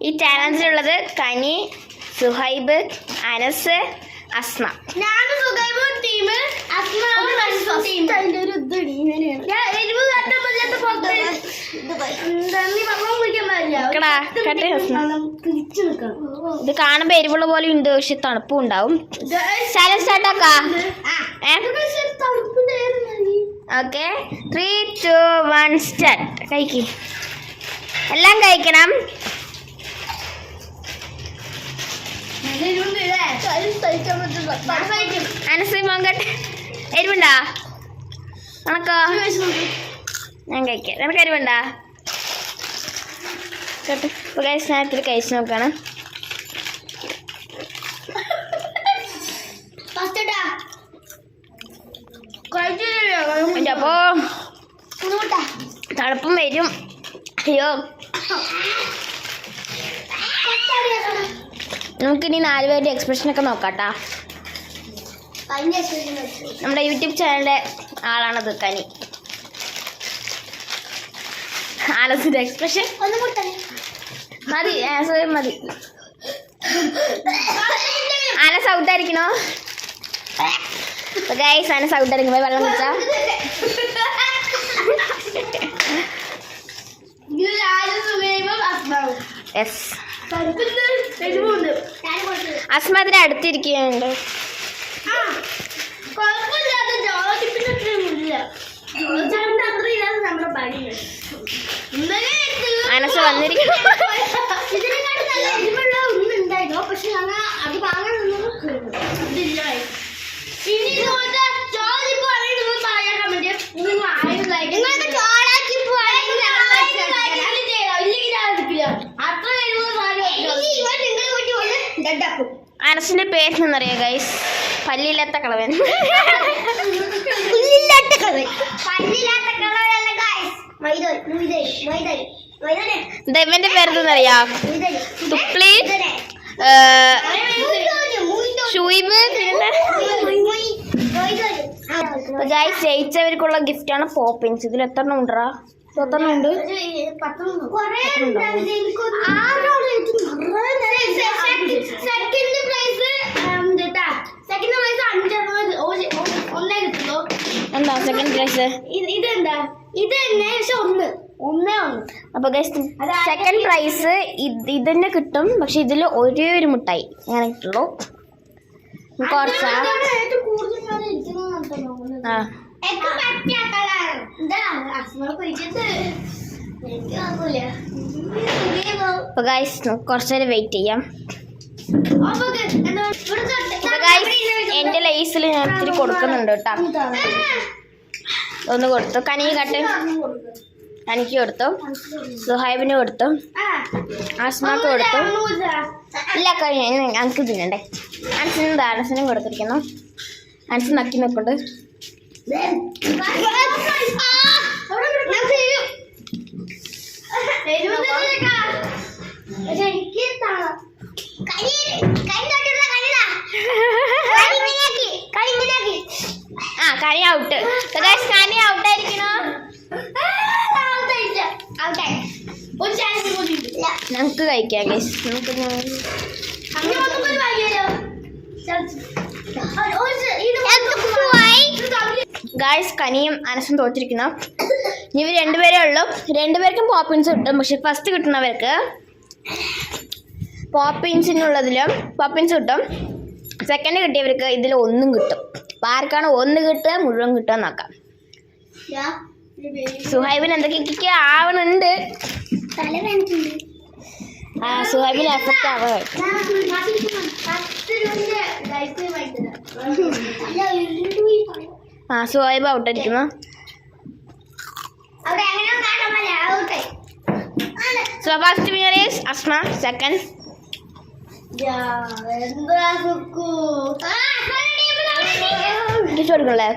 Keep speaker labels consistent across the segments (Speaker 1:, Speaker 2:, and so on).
Speaker 1: ഈ ചാലഞ്ചിലുള്ളത് കനി, സുഹൈബ്, അനസ്, അസ്മ. ഇത് കാണുമ്പോ എരിവുള്ള പോലെ ഉണ്ട്, പക്ഷെ തണുപ്പും ഉണ്ടാവും. ചാലഞ്ച് സ്റ്റാർട്ടാക്കാ. Okay, 3, 2, 1 start. കഴിക്ക്, എല്ലാം കഴിക്കണം. അനസ് മോങ്കട്ടെ, എരിവുണ്ടാ? കണക്കോ? ഞാൻ കഴിക്കാം. നിനക്ക് എരിവുണ്ടാ? കേട്ടോ, ഇപ്പോൾ സ്നാക്സിൽ കഴിച്ച് നോക്കണം. അപ്പോ തണുപ്പും വരും. അയ്യോ, നമുക്കിനി 4 പേരുടെ എക്സ്പ്രഷനൊക്കെ നോക്കാട്ടാ. നമ്മുടെ യൂട്യൂബ് ചാനലിൻ്റെ ആളാണത് കനി. ആലസിൻ്റെ എക്സ്പ്രഷൻ മതി, മതി. ആലസ് ഔട്ടായിരിക്കണോ? ഗൈസ്, ആലസ് ഔട്ടായിരിക്കും. പോയി വെള്ളം കുടിച്ചാ. യെസ്, അസ്മതിന് അടുത്തിരിക്കുന്നുണ്ട്. അനസ് വന്നിരിക്കുന്നു. അനസിന്റെ പേരെന്നറിയാം ഗൈസ്, പല്ലില്ലാത്ത കളവൻ. ഇവന്റെ പേരെന്നറിയാ? തുപ്ലി, ഷുയിബ്. Guys, ജയിച്ചവർക്കുള്ള ഗിഫ്റ്റാണ് Poppins. ഇതിൽ എത്ര എണ്ണം ഉണ്ടാ? 10 ഉണ്ട്. എന്താ സെക്കൻഡ് പ്രൈസ്? അപ്പൊ സെക്കൻഡ് പ്രൈസ് ഇതന്നെ കിട്ടും. പക്ഷെ ഇതില് ഒരേ ഒരു മുട്ടായി അങ്ങനെ കിട്ടുള്ളൂ. കുറച്ചാ കുറച്ചേരം വെയിറ്റ് ചെയ്യാം. എന്റെ ലൈസിൽ ഞാൻ ഇത്തിരി കൊടുക്കുന്നുണ്ട് കേട്ടോ. ഒന്ന് കൊടുത്തു. കനി കട്ട് എനിക്ക് കൊടുത്തു, സുഹൈബിന് കൊടുത്തു, ആസ്മാക്ക് കൊടുത്തു. ഇല്ല ഞങ്ങൾക്ക് തിന്നണ്ടേ. അനസിനും ദാനസിനും കൊടുത്തിരിക്കുന്നു. അനസ് നക്കി നോക്കുന്നുണ്ട്. കനി ഔട്ട്. കനി ഔട്ടായിരിക്കണോ? നമുക്ക് കഴിക്കാം ഗൈസ്. ഗൈസ്, കനിയും അനസും തോറ്റിരിക്കുന്നു. ഇവർ 2 പേരേ ഉള്ളൂ. 2 പേർക്കും പോപ്പിൻസ് കിട്ടും. പക്ഷെ ഫസ്റ്റ് കിട്ടുന്നവർക്ക് പോപ്പിൻസിനുള്ളതിലും പോപ്പിൻസ് കിട്ടും. സെക്കൻഡ് കിട്ടിയവർക്ക് ഇതിൽ 1 കിട്ടും. അപ്പോൾ ആർക്കാണ് 1 കിട്ടുക മുഴുവൻ കിട്ടുക നോക്കാം. സുഹൈബിന് എന്തൊക്കെ ആവണുണ്ട്. സുഹൈബിന് എഫക്റ്റ് ആവാൻ. Suhaib ഔട്ടായിരിക്കുന്നു. So first winner is Asma. Second കൊടുക്കണല്ലേ?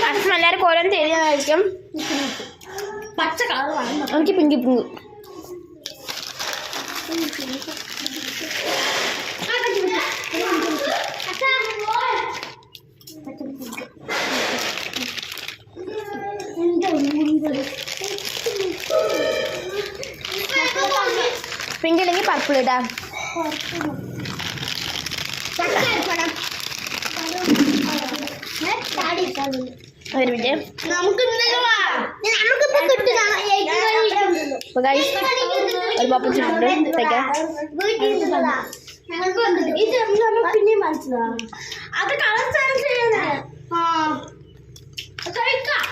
Speaker 1: അനസം എല്ലാവരും ഓരോന്ന് തരുന്നതായിരിക്കും.
Speaker 2: പച്ച കളർ വേണം.
Speaker 1: എനിക്ക് പിങ്കി പിങ്ക്. പിങ്ക് അല്ലെങ്കിൽ പർപ്പിൾ ഇടാ. ഒരു മിനിറ്റ്. ഒരു പപ്പ ചുട്ടുണ്ട്
Speaker 2: പിന്നെ മനസ്സിലാവും അത് കളർ ചാൻസ് ചെയ്യുന്നത്. കഴിക്കാം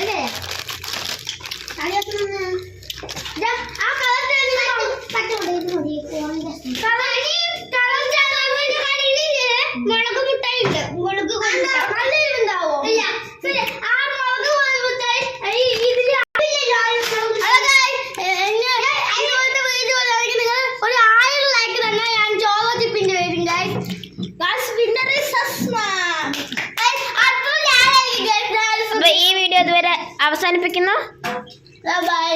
Speaker 2: അല്ലേ? ആ കളർ മുളക് മുട്ടായി ഉണ്ട്. മുളക് ഉണ്ടാവോ? ഇല്ല. ആ മുളക് മുട്ടായി ഇതിൽ ഒരു 1000 ലൈക്ക് തന്നാൽ ഞാൻ ജോവോ ജിപ്പിന്റെ വരും.
Speaker 1: ഈ വീഡിയോ ഇതുവരെ അവസാനിപ്പിക്കുന്നു.
Speaker 2: ബൈ.